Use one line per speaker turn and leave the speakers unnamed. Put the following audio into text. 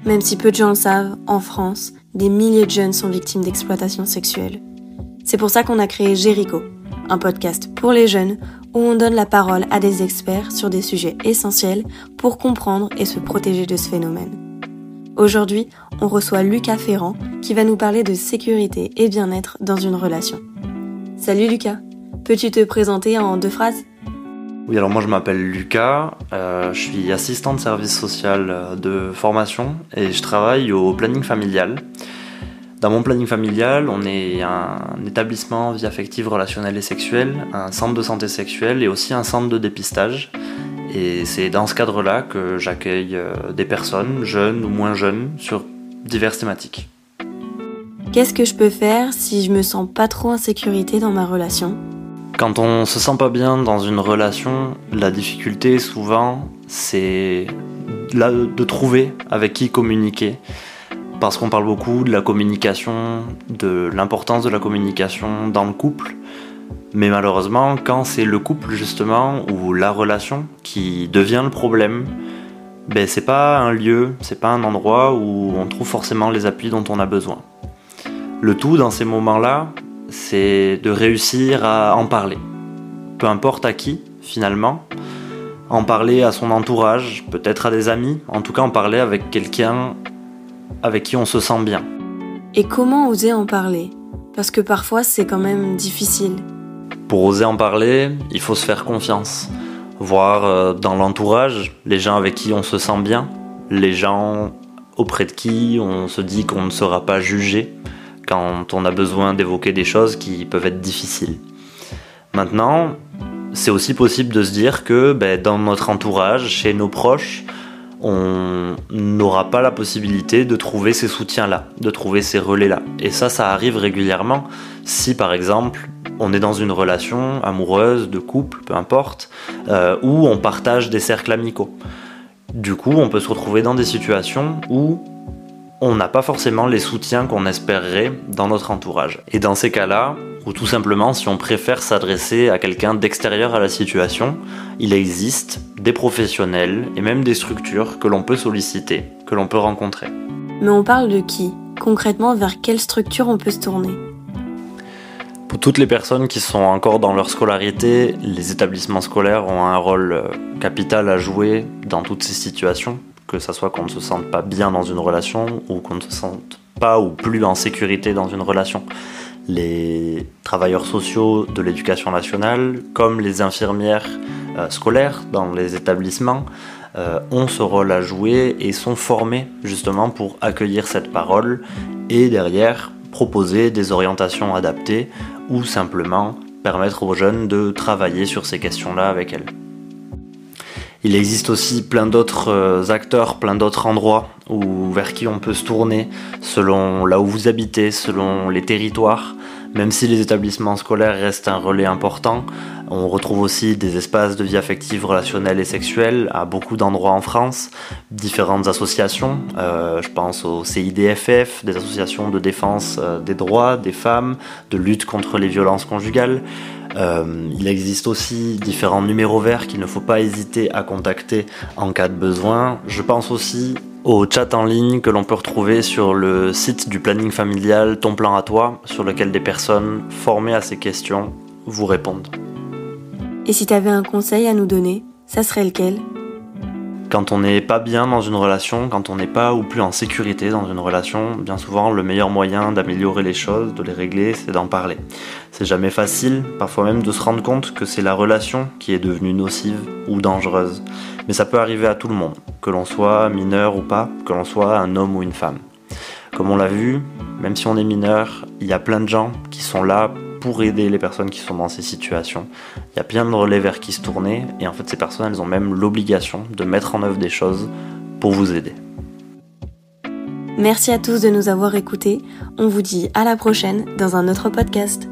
Même si peu de gens le savent, en France, des milliers de jeunes sont victimes d'exploitation sexuelle. C'est pour ça qu'on a créé Jéricho, un podcast pour les jeunes où on donne la parole à des experts sur des sujets essentiels pour comprendre et se protéger de ce phénomène. Aujourd'hui, on reçoit Lucas Ferrand qui va nous parler de sécurité et bien-être dans une relation. Salut Lucas, peux-tu te présenter en 2 phrases ?
Oui, alors moi je m'appelle Lucas, je suis assistant de service social de formation et je travaille au planning familial. Dans mon planning familial, on est un établissement vie affective, relationnelle et sexuelle, un centre de santé sexuelle et aussi un centre de dépistage. Et c'est dans ce cadre-là que j'accueille des personnes, jeunes ou moins jeunes, sur diverses thématiques.
Qu'est-ce que je peux faire si je me sens pas trop en sécurité dans ma relation ?
Quand on se sent pas bien dans une relation, la difficulté souvent c'est de trouver avec qui communiquer. Parce qu'on parle beaucoup de la communication, de l'importance de la communication dans le couple. Mais malheureusement, quand c'est le couple justement ou la relation qui devient le problème, c'est pas un lieu, c'est pas un endroit où on trouve forcément les appuis dont on a besoin. Le tout dans ces moments-là, c'est de réussir à en parler. Peu importe à qui, finalement. En parler à son entourage, peut-être à des amis, en tout cas en parler avec quelqu'un avec qui on se sent bien.
Et comment oser en parler ? Parce que parfois c'est quand même difficile.
Pour oser en parler, il faut se faire confiance. Voir dans l'entourage les gens avec qui on se sent bien, les gens auprès de qui on se dit qu'on ne sera pas jugé quand on a besoin d'évoquer des choses qui peuvent être difficiles. Maintenant, c'est aussi possible de se dire que dans notre entourage, chez nos proches, on n'aura pas la possibilité de trouver ces soutiens-là, de trouver ces relais-là. Et ça arrive régulièrement si par exemple on est dans une relation amoureuse, de couple, peu importe, où on partage des cercles amicaux. Du coup, on peut se retrouver dans des situations où on n'a pas forcément les soutiens qu'on espérerait dans notre entourage. Et dans ces cas-là, ou tout simplement si on préfère s'adresser à quelqu'un d'extérieur à la situation, il existe des professionnels et même des structures que l'on peut solliciter, que l'on peut rencontrer.
Mais on parle de qui ? Concrètement, vers quelle structure on peut se tourner ?
Pour toutes les personnes qui sont encore dans leur scolarité, les établissements scolaires ont un rôle capital à jouer dans toutes ces situations, que ce soit qu'on ne se sente pas bien dans une relation ou qu'on ne se sente pas ou plus en sécurité dans une relation. Les travailleurs sociaux de l'éducation nationale, comme les infirmières scolaires dans les établissements, ont ce rôle à jouer et sont formés justement pour accueillir cette parole et derrière proposer des orientations adaptées ou simplement permettre aux jeunes de travailler sur ces questions-là avec elles. Il existe aussi plein d'autres acteurs, plein d'autres endroits vers qui on peut se tourner selon là où vous habitez, selon les territoires. Même si les établissements scolaires restent un relais important, on retrouve aussi des espaces de vie affective, relationnelle et sexuelle à beaucoup d'endroits en France, différentes associations, je pense au CIDFF, des associations de défense des droits des femmes, de lutte contre les violences conjugales. Il existe aussi différents numéros verts qu'il ne faut pas hésiter à contacter en cas de besoin. Je pense aussi au chat en ligne que l'on peut retrouver sur le site du planning familial Ton plan à toi, sur lequel des personnes formées à ces questions vous répondent.
Et si tu avais un conseil à nous donner, ça serait lequel ?
Quand on n'est pas bien dans une relation, quand on n'est pas ou plus en sécurité dans une relation, bien souvent le meilleur moyen d'améliorer les choses, de les régler, c'est d'en parler. C'est jamais facile, parfois même de se rendre compte que c'est la relation qui est devenue nocive ou dangereuse. Mais ça peut arriver à tout le monde, que l'on soit mineur ou pas, que l'on soit un homme ou une femme. Comme on l'a vu, même si on est mineur, il y a plein de gens qui sont là pour aider les personnes qui sont dans ces situations. Il y a plein de relais vers qui se tourner et en fait ces personnes elles ont même l'obligation de mettre en œuvre des choses pour vous aider.
Merci à tous de nous avoir écoutés. On vous dit à la prochaine dans un autre podcast.